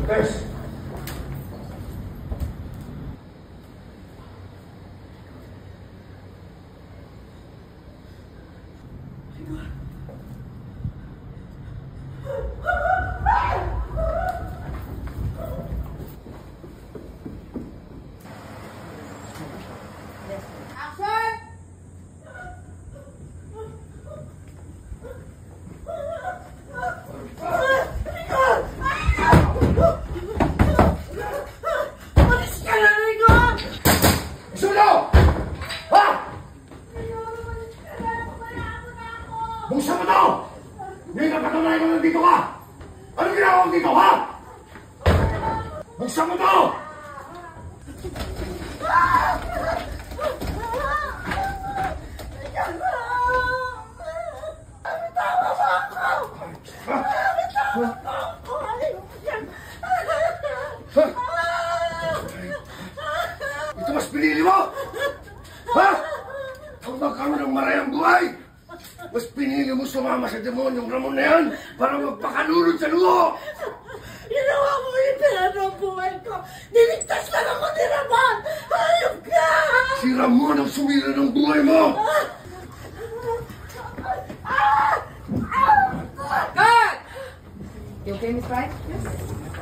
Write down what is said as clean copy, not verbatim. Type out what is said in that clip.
Tess! Buksan mo to! Hindi ka patunay mo nandito ka! Anong ginagawa mo dito, ha? Buksan mo to! Ito mas pinili mo? Ha? Ang magkaroon ng marayang buhay! Mas pinili mo sumama sa demonyong Ramon na yan para magpakalunod sa luho! Ginawa mo yung pinano ang buhay ko! Niligtas lang ako ni Ramon! Hayop ka! Si Ramon ang sumira ng buhay mo! Cut! You okay, Miss Price? Yes.